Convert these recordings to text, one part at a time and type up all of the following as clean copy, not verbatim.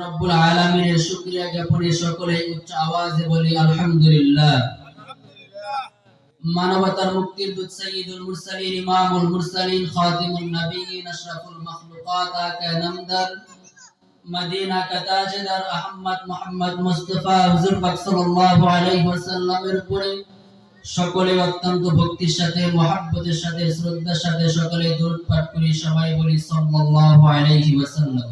রব্বুল আলামিনের শুকরিয়া জ্ঞাপনে সকলে উচ্চ আওয়াজে বলি আলহামদুলিল্লাহ। মানবতার মুক্তির দূত সাইয়্যিদুল মুরসালিন ইমামুল মুরসালিন খাতিমুন নবিয়্যিন আশরাফুল মাখলুকাত আকা নামদার মদিনা কা তাজদার আহমদ মুহাম্মদ মুস্তাফা হুজুর পাক সাল্লাল্লাহু আলাইহি ওয়াসাল্লামের উপরে সকলে অত্যন্ত ভক্তির সাথে মহব্বতের সাথে শ্রদ্ধার সাথে সকলে দরুদ পাঠ করি। সবাই বলি সাল্লাল্লাহু আলাইহি ওয়াসাল্লাম।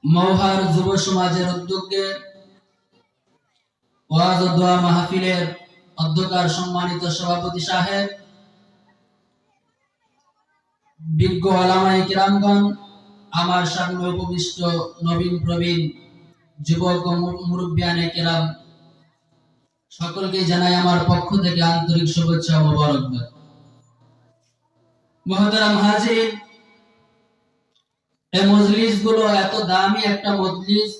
মওহার যুব সমাজের উদ্যোগে ওয়াজ ও দোয়া মাহফিলের অধ্যক্ষর সম্মানিত সভাপতি সাহেব, বিজ্ঞ ওলামায়ে কিরামগণ, আমার সামনে উপবিষ্ট নবীন প্রবীণ যুবক ও মুরব্বিয়ানে কিরাম, সকলকে জানাই আমার পক্ষ থেকে আন্তরিক শুভেচ্ছা ও মোবারকবাদ। মুহতারাম হাজির, এই মজলিস গুলো এত দামি একটা মজলিস।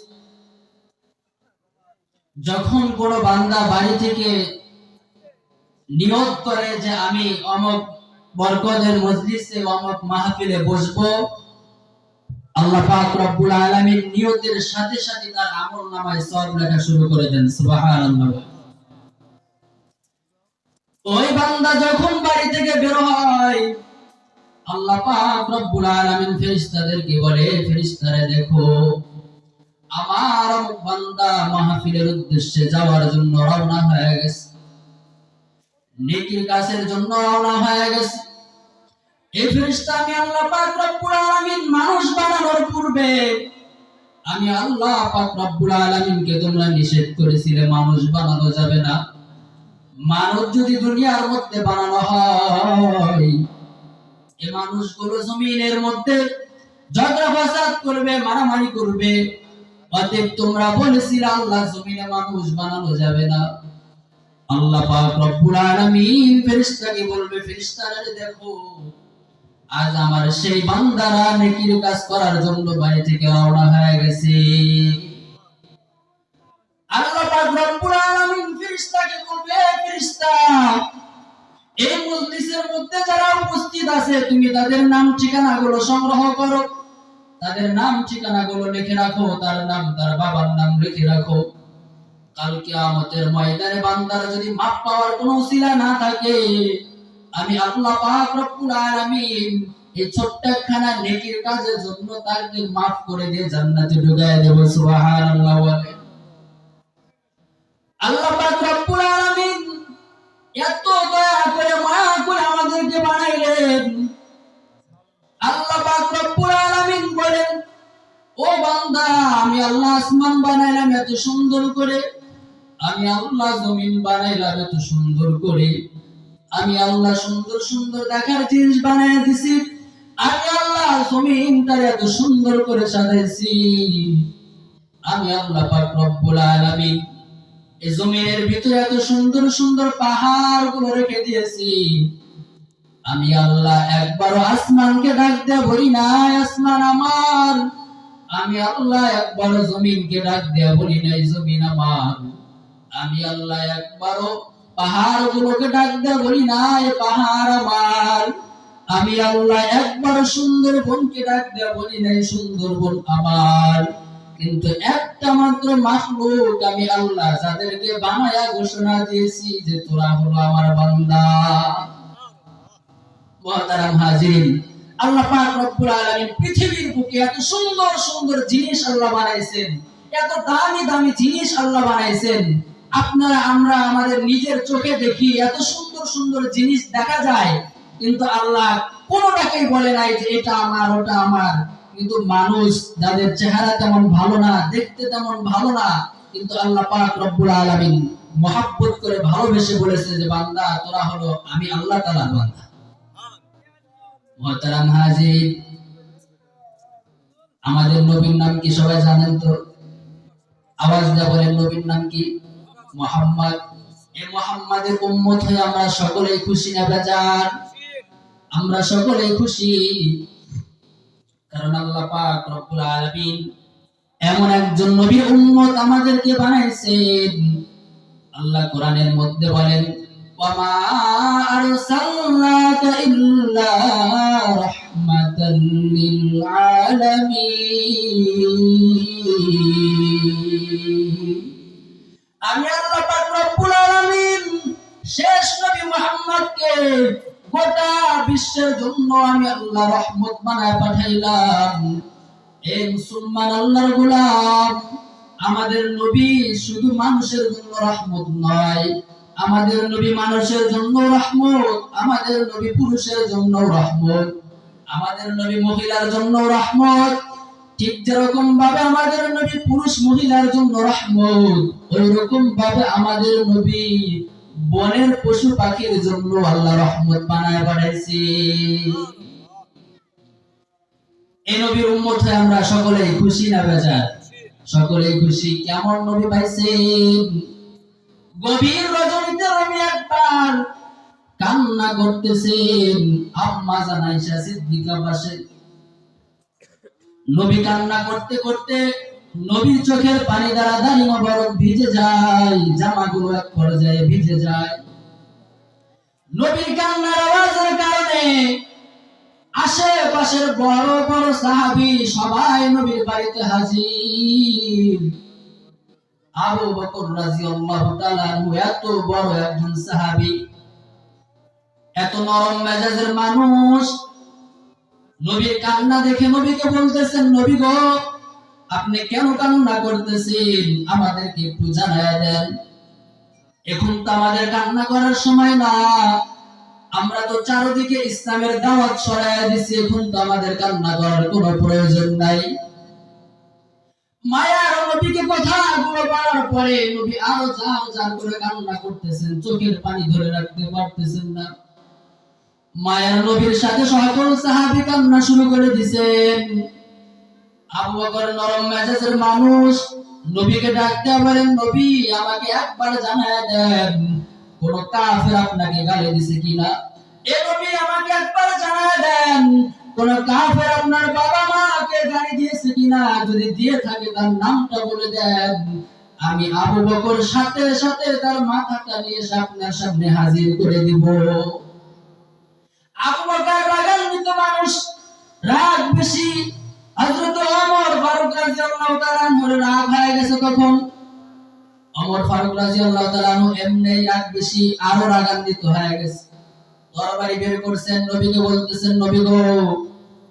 যখন কোন বান্দা বাড়ি থেকে নিয়ত করে যে আমি অমুক বরকতের মজলিসে অমুক মাহফিলে বসবো, আল্লাহ পাক রব্বুল আলামিন নিয়তের সাথে সাথে তার আমলনামায় সওয়াব লেখা শুরু করে দেন। সুবহানাল্লাহ। ওই বান্দা যখন বাড়ি থেকে বের হয়, আল্লাহ পাক রব্বুল আলামিন ফেরেশতাদেরকে বলে, ফেরেশতারা দেখো আমার বান্দা মাহফিলের উদ্দেশ্যে যাওয়ার জন্য রওনা হয়ে গেছে, নেকির কাজের জন্য রওনা হয়ে গেছে। এই ফেরেশতা আমি আল্লাহ পাক রব্বুল আলামিন মানুষ বানানোর পূর্বে আমি আল্লাহ পাক রব্বুল আলামিনকে তোমরা নিষেধ করেছিলে মানুষ বানানো যাবে না। মানুষ যদি দুনিয়ার মধ্যে বানানো হয়, এই মানুষগুলো জমিনের মধ্যে ঝগড়া ফাসাদ করবে, মারামারি করবে। অতএব তোমরা বলেছিলে আল্লাহ জমিনে মানুষ বানানো যাবে না। আল্লাহ পাক রব্বুল আলামিন ফেরেশতাকে বলবে, ফেরেশতারা দেখো আজ আমার সেই বান্দারা নেকির কাজ করার জন্য বাড়ি থেকে রওনা হয়ে গেছে। আল্লাহ পাক রব্বুল আলামিন ফেরেশতাকে বলবে, ফেরেশতা এই মজলিসের মধ্যে যারা উপস্থিত আছে তুমি তাদের নাম ঠিকানাগুলো সংগ্রহ করো, তাদের নাম ঠিকানাগুলো লিখে রাখো, তার নাম তার বাবার নাম লিখে রাখো। কাল কিয়ামতের ময়দানে বান্দার যদি মাপ পাওয়ার কোনো উসিলা না থাকে, আমি আল্লাহ পাক রব্বুল আলামিন এই ছোট্ট একখানা নেকির কাজের জন্য তাকে মাফ করে দিয়ে জান্নাতে ঢুকায় দেব। সুবহানাল্লাহ। আল্লাহ পাক রব্বুল আলামিন এত দয়া করে মায়া করে আমাদেরকে বানাইলেন। আল্লাহ পাক রব্বুল আলামিন বলেন, ও বান্দা আমি আল্লাহ আসমান বানাইলাম এত সুন্দর করে, আমি আল্লাহ জমিন বানাইলাম এত সুন্দর করে, আমি আল্লাহ সুন্দর সুন্দর দেখার জিনিস বানায় দিছি, আমি আল্লাহ জমিনটারে এত সুন্দর করে সাজাইছি। আমি আল্লাহ পাক রব্বুল আলামিন এই জমিনের ভিতরে এত সুন্দর সুন্দর পাহাড় গুলো রেখে দিয়েছি। আমি আল্লাহ একবারও আসমানকে ডাক দিয়ে বলি নাই আসমান আমার, আমি আল্লাহ একবারও জমিনকে ডাক দিয়ে বলি নাই জমিন আমার, আমি আল্লাহ একবারও পাহাড় গুলোকে ডাক দিয়ে বলি নাই পাহাড় আমার, আমি আল্লাহ একবারও সুন্দরবনকে ডাক দিয়ে বলি নাই সুন্দরবন আমার। কিন্তু একটা মাত্র মাখলুক আমি আল্লাহ যাদেরকে বানায়া ঘোষণা দিয়েছি যে তোরা হলো আমার বান্দা। মুহতারাম হাজিরিন, আল্লাহ পাক রব্বুল আলামিন পৃথিবীর বুকে এত সুন্দর সুন্দর জিনিস আল্লাহ বানাইছেন, এত দামি দামি জিনিস আল্লাহ বানাইছেন। আপনারা আমরা আমাদের নিজের চোখে দেখি এত সুন্দর সুন্দর জিনিস দেখা যায়, কিন্তু আল্লাহ কোনোটাকেই বলে নাই যে এটা আমার ওটা আমার। কিন্তু মানুষ যাদের চেহারা তেমন ভালো না, দেখতে তেমন ভালো না, কিন্তু আল্লাহ পাক রব্বুল আলামিন মহব্বত করে ভালোবেসে বলেছে যে বান্দা তোরা হলো আমি আল্লাহ তাআলার বান্দা। মুহতারাম হাজির, আমাদের নবীর নাম কি সবাই জানেন তো? আওয়াজ দিয়ে বলেন নবীর নাম কি? মুহাম্মদ। এই মুহাম্মাদের উম্মত হয়ে আমরা সকলেই খুশি না বেজার? আমরা সকলেই খুশি, কারণ আল্লাহ পাক রব্বুল আলামিন এমন একজন নবীর উম্মত আমাদেরকে বানাইছেন। আল্লাহ কোরআনের মধ্যে বলেন, ওয়া মা আরসালনাকা ইল্লা রাহমাতাল লিল আলামিন। আমি আল্লাহ পাক রব্বুল আলামিন শেষ নবী মুহাম্মদকে গোটা বিশ্বের জন্য আমি আল্লাহ রহমত বানায় পাঠাইলাম। এই মুসলমান আল্লাহর গোলাম, আমাদের নবী শুধু মানুষের জন্য রহমত নয়, আমাদের নবী মানুষের জন্য রহমত, আমাদের নবী পুরুষের জন্য রহমত, আমাদের নবী মহিলার জন্য রহমত। ঠিক যেরকম ভাবে আমাদের নবী পুরুষ মহিলার জন্য রহমত, ওই রকম ভাবে আমাদের নবী বনের পশু পাখির জন্য আল্লাহ রহমত বানায় পাঠাইছে। এই নবীর উম্মত হয়ে আমরা সকলেই খুশি না বেজার? সকলেই খুশি। কেমন নবী পাইছেন? গভীর রজনীতে নবী একবার কান্না করতেছেন, আম্মা জান আয়েশা সিদ্দিকা পাশে। নবী কান্না করতে করতে নবীর চোখের পানি দ্বারা দাড়ি মোবারক ভিজে যায়, জামাগুলো এক পর্যায়ে ভিজে যায়। নবীর কান্নার আওয়াজের কারণে আশেপাশের বড় বড় সাহাবী সবাই নবীর বাড়িতে হাজির। আবু বকর রাদিয়াল্লাহু তাআলা আনহু এত বড় একজন সাহাবী, এত নরম মেজাজের মানুষ, নবীর কান্না দেখে নবীকে বলতেছেন, নবী গো, আপনি কেন কান্না করতেছেন? আমাদেরকে একটু জানায় দেন। এখন তো আমাদের কান্না করার সময় না, আমরা তো চারদিকে ইসলামের দাওয়াত ছড়াইয়া দিছি, এখন তো আমাদের কান্না করার কোনো প্রয়োজন নাই। মায়ার নবীকে কথাগুলো বলার পরে নবী আরো জার জার করে কান্না করতেছেন, চোখের পানি ধরে রাখতে পারতেছেন না। মায়ার নবীর সাথে সকল সাহাবী কান্না শুরু করে দিয়েছেন। আবু বকর নরম মেজাজের মানুষ, নবীকে ডাকতে বলেন, নবী আমাকে একবার জানায় দেন কোন কাফের আপনাকে গালি দিছে কিনা। এ নবী আমাকে একবার জানায় দেন কোন কাফের আপনার বাবা মাকে গালি দিয়েছে কিনা, যদি দিয়ে থাকে তার নামটা বলে দেন, আমি আবু বকর সাথে সাথে তার মাথাটা নিয়ে আপনার সামনে হাজির করে দিব। আবু বকর রাগান্বিত মানুষ, রাগ বেশি। হযরত ওমর ফারুক রাদিয়াল্লাহু তাআলা আনহুর রাগ হয়ে গেছে তখন। ওমর ফারুক রাদিয়াল্লাহু তাআলা আনহু এমনি রাগ বেশি, আরো রাগান্বিত হয়ে গেছে। তরবারি বের করছেন, নবীকে বলতেছেন, নবী গো,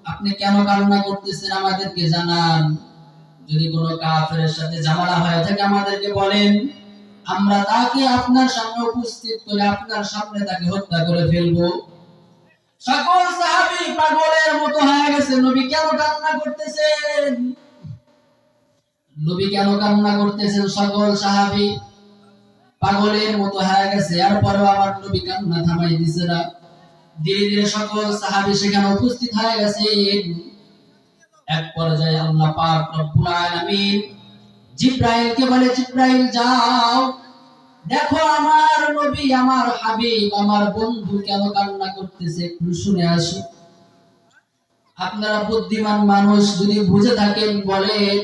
আপনি কেন কান্না করতেছেন আমাদেরকে জানান। যদি কোনো কাফেরের সাথে ঝামেলা হয়ে থাকে আমাদেরকে বলেন, আমরা তাকে আপনার সামনে উপস্থিত করে আপনার সামনে তাকে হত্যা করে ফেলবো। সকল সাহাবী পাগলের মতো হয়ে গেছে, নবী কেন কান্না করতেছেন, নবী কেন কান্না করতেছেন। সকল সাহাবী পাগলের মতো হয়ে গেছে, এরপরেও আমার নবী কান্না থামাই দিছে না। ধীরে ধীরে সকল সাহাবী সেখানে উপস্থিত হয়ে গেছে। এক পর্যায়ে আল্লাহ পাক রব্বুল আলামিন জিবরাইলকে বলে, জিবরাইল যাও, দেখো আমার নবী, আমার হাবিব, আমার বন্ধু কেন কান্না করতেছে, একটু শুনে আসো। আপনারা বুদ্ধিমান মানুষ, যদি বুঝে থাকেন বলেন,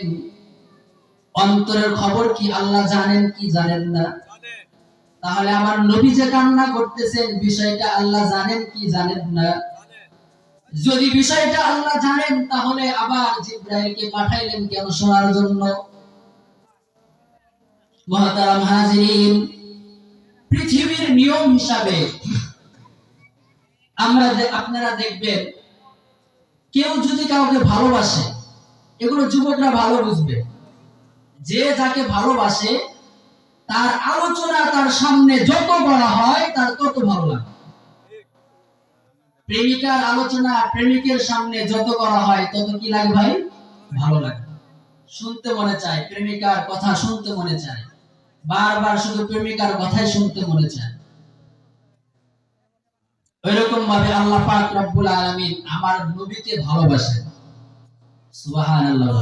অন্তরের খবর কি আল্লাহ জানেন কি জানেন না? তাহলে আমার নবী যে কান্না করতেছেন বিষয়টা আল্লাহ জানেন কি জানেন না? যদি বিষয়টা আল্লাহ জানেন তাহলে আবার জিবরাইলকে পাঠাইলেন কেন শোনার জন্য? মুহতারাম হাজিরিন, পৃথিবীর নিয়ম হিসাবে আপনারা দেখবেন, কেউ যদি কাউকে ভালোবাসে, এগুলো যুবকরা ভালো বুঝবে, যে যাকে ভালোবাসে তার আলোচনা তার সামনে যত বড় হয় তার তত ভালো লাগে। প্রেমিকার আলোচনা প্রেমিকের সামনে যত করা হয় তত কি লাগে ভাই? ভালো লাগে, শুনতে মনে চায়, প্রেমিকার কথা শুনতে মনে চায়, বারবার শুধু প্রেমিকার কথাই শুনতে মনে চায়। ওইরকম ভাবে আল্লাহ পাক রব্বুল আলামিন আমার নবীকে ভালোবাসেন। সুবহানাল্লাহ।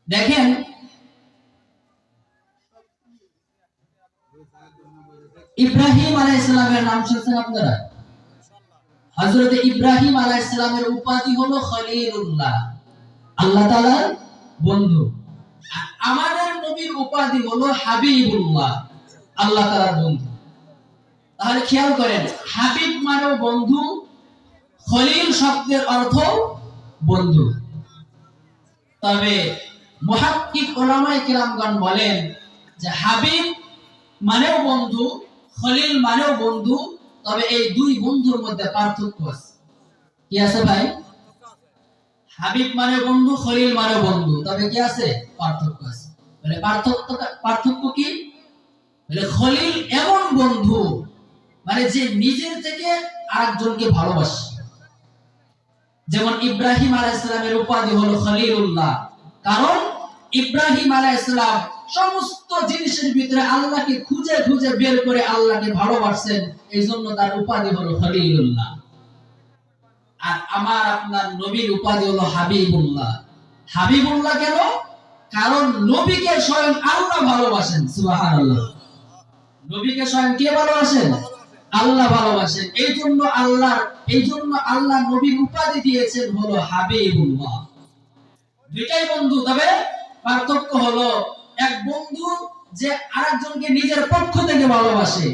দেখেন, ইব্রাহিম আলাইহিস সালামের নাম শুনছেন আপনারা? হযরত ইব্রাহিম আলাইহিস সালামের উপাধি হলো খলিলুল্লাহ, আল্লাহ তাআলার বন্ধু। আমাদের নবীর উপাধি হলো হাবিবুল্লাহ, আল্লাহ তাআলার বন্ধু। তাহলে খেয়াল করেন, হাবিব মানে বন্ধু, খলিল শব্দের অর্থ বন্ধু। তবে মুহাক্কিক উলামায়ে কিরামগণ বলেন যে হাবিব মানেও বন্ধু, খলিল মানেও বন্ধু, তবে এই দুই বন্ধুর মধ্যে পার্থক্য আছে। কি আছে ভাই? হাবিব মানে বন্ধু, খলিল মানে বন্ধু, তবে কি আছে? পার্থক্য আছে। বলে পার্থক্য কি? বলে খলিল এমন বন্ধু মানে যে নিজের থেকে আরেকজনকে ভালোবাসে। যেমন ইব্রাহিম আলাইহিস সালামের উপাধি হলো খলিলুল্লাহ, কারণ ইব্রাহিম আলাইহিস সালাম সমস্ত জিনিসের ভিতরে আল্লাহকে খুঁজে খুঁজে বের করে আল্লাহকে ভালোবাসেন, এইজন্য তার উপাধি হলো খলিলুল্লাহ। আর আমার আপনার নবীর উপাধি হলো হাবিবুল্লাহ। হাবিবুল্লাহ কেন? কারণ নবীকে স্বয়ং আল্লাহ ভালোবাসেন। সুবহানাল্লাহ। নবীকে স্বয়ং কে ভালোবাসেন? আল্লাহ ভালোবাসেন। এই জন্য আল্লাহ নবীর উপাধি দিয়েছেন হলো হাবিবুল্লাহ। দুইটাই বন্ধু, তবে পার্থক্য হলো এক বন্ধু যে আরেকজনকে নিজের পক্ষ থেকে ভালোবাসে,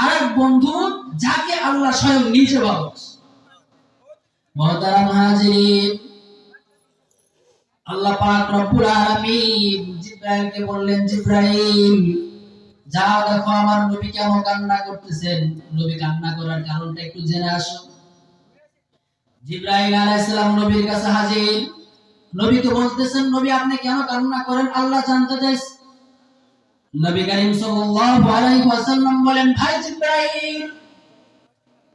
আরেক বন্ধু যাকে আল্লাহ স্বয়ং নিজে ভালোবাসে। মুহতারাম হাজিরিন, আল্লাহ পাক রব্বুল আলামিন জিবরাইলকে বললেন, জিবরাইল যাও দেখো আমার নবী কেন কান্না করতেছেন, নবী কান্না করার কারণটা একটু জেনে আসো। জিবরাইল আলাইহিস সালাম নবীর কাছে হাজির। নবীকে বলতেছেন, নবী আপনি কেন কান্না করেন আল্লাহ জানতে চাইছে। নবী করিম সাল্লাল্লাহু আলাইহি ওয়াসাল্লাম বলেন, ভাই জিবরাইল,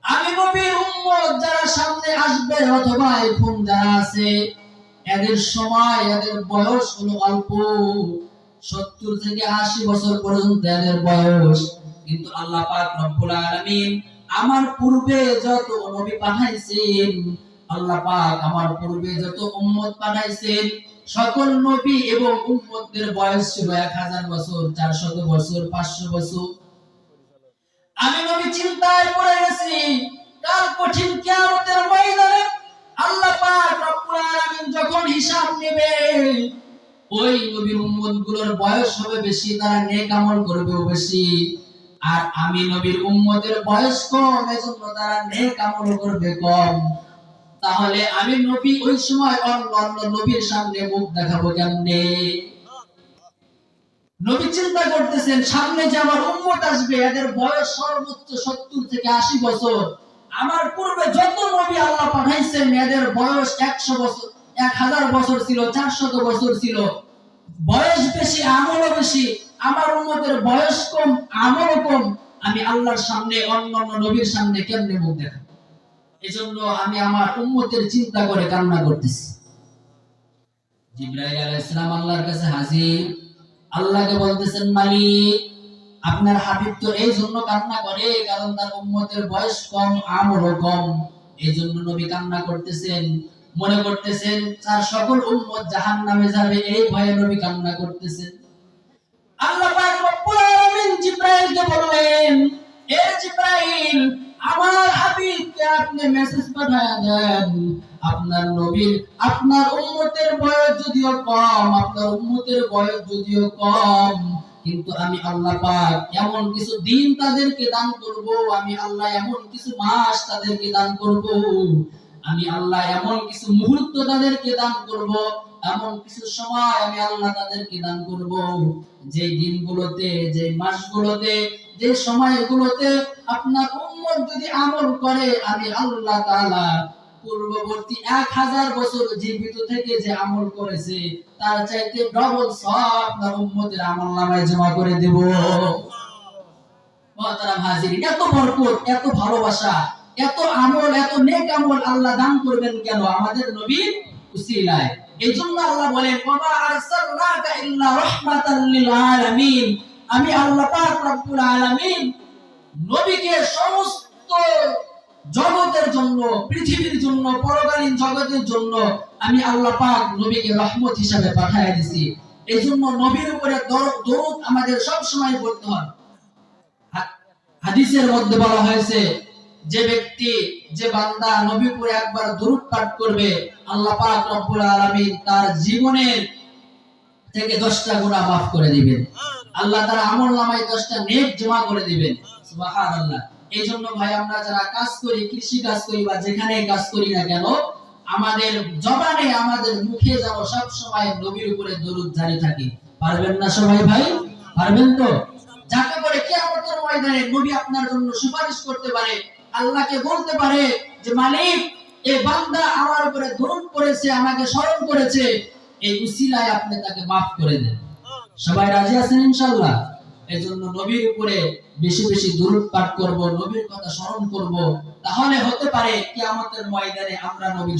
আমি নবীর উম্মত যারা সামনে আসবে অথবা এখন যারা আছে, এদের সময় এদের বয়স হলো অল্প, 70 থেকে 80 বছর পর্যন্ত এদের বয়স। কিন্তু আল্লাহ পাক রব্বুল আলামিন আমার পূর্বে যত নবী পাঠাইছেন, আল্লাহ পাক আমার পূর্বে যত উম্মত পাঠাইছেন, সকল নবী এবং উম্মতদের বয়স ছিল 1000 বছর, 400 বছর, 500 বছর। আমি নবী চিন্তায় পড়ে গেছি, কাল কঠিন কিয়ামতের ময়দানে আল্লাহ পাক রব্বুল আলামিন যখন হিসাব নেবে, ওই নবীর উম্মতগুলোর বয়স হবে বেশি, তারা নেক আমল করবে বেশি, আর আমি নবীর উম্মতের বয়স কম, এজন্য তারা নেক আমল করবে কম। তাহলে আমি নবী ওই সময় অন্য নবীর সামনে মুখ দেখাবো কেমনে? নবী চিন্তা করতেছেন, সামনে যে আমার উম্মত আসবে এদের বয়স সর্বোচ্চ 70 থেকে 80 বছর। আমার পূর্বে যত নবী আল্লাহ পাঠাইছেন এদের বয়স 100 বছর, 1000 বছর ছিল, 400 বছর ছিল। বয়স বেশি, আমলও বেশি। আমার উম্মতের বয়স কম, আমলও কম। আমি আল্লাহর সামনে অন্য নবীর সামনে কেমনে মুখ দেখাবো? এজন্য আমি আমার উম্মতের চিন্তা করে কান্না করতেছি। জিবরাইল আলাইহিস সালাম আল্লাহর কাছে হাজির। আল্লাহকে বলতেছেন, মালিক আপনার হাবিব তো এই জন্য কান্না করে কারণ তার উম্মতের বয়স কম, আমলও কম, এই জন্য নবী কান্না করতেছেন। মনে করতেছেন তার সকল উম্মত জাহান্নামে যাবে, এই ভয়ে নবী কান্না করতেছেন। আল্লাহ পাক রব্বুল আলামিন জিবরাইলকে বললেন, এ জিবরাইল, আমার হাবিবকে আপনি মেসেজ পাঠায়া দেন, আপনার নবীর, আপনার উম্মতের বয়স যদিও কম, আপনার উম্মতের বয়স যদিও কম, কিন্তু আমি আল্লাহ পাক এমন কিছু দিন তাদেরকে দান করব, আমি আল্লাহ এমন কিছু মাস তাদেরকে দান করব, আমি আল্লাহ এমন কিছু মুহূর্ত তাদেরকে দান করব, এমন কিছু সময় আমি আল্লাহ তাদেরকে দান করব, যে দিনগুলোতে, যে মাসগুলোতে, যে সময়গুলোতে আপনার উম্মত যদি আমল করে, আমি আল্লাহ তাআলা পূর্ববর্তী 1000 বছর জীবিত থেকে যে আমল করেছে তার চাইতে ডবল সওয়াব আপনার উম্মতের আমলনামায় জমা করে দেব। মুহতারাম হাজিরিন, এত বরকত, এত ভালোবাসা, এত আমল, এত নেক আমল আল্লাহ দান করবেন কেন? আমাদের নবীর উসিলায়। এইজন্য আল্লাহ বলেন, ওয়া আরসালনাকা ইল্লা রাহমাতাল লিল আলামিন। আমি আল্লাহ পাক রব্বুল আলামিন নবীকে সমস্ত জগতের জন্য, পৃথিবীর জন্য, পরকালীন জগতের জন্য আমি আল্লাহ পাক নবীকে রহমত হিসেবে পাঠিয়ে দিয়েছি। এইজন্য নবীর উপরে দরুদ আমাদের সব সময় পড়তে হয়। হাদিসের মধ্যে বলা হয়েছে, যে ব্যক্তি, যে বান্দা নবীর উপরে একবার দরুদ পাঠ করবে, আল্লাহ পাক রব্বুল আলামিন তার জীবনের থেকে 10টা গুনাহ maaf করে দিবেন। আল্লাহ তার আমলনামায় 10টা নেক জমা করে দিবেন। সুবহানাল্লাহ। এই জন্য ভাই আমরা যারা কাজ করি, কৃষি কাজ করি বা যেখানে কাজ করি না কেন, আমাদের জবানে, আমাদের মুখে যেন সব সময় নবীর উপরে দরুদ জারি থাকে। পারবেন না সবাই ভাই? পারবেন তো? যাতে করে কিয়ামতের ময়দানে নবী আপনার জন্য সুপারিশ করতে পারে, আল্লাহকে বলতে পারে যে মালিক, এই বান্দা আমার উপরে দরুদ পড়েছে, আমাকে স্মরণ করেছে, এই উসিলায় আপনি তাকে maaf করে দেন। সবাই রাজি আছেন ইনশাআল্লাহ? এজন্য নবীর উপরে বেশি বেশি দরুদ পাঠ করব, নবীর কথা স্মরণ করব, তাহলে হতে পারে কিয়ামতের ময়দানে আমরা নবীর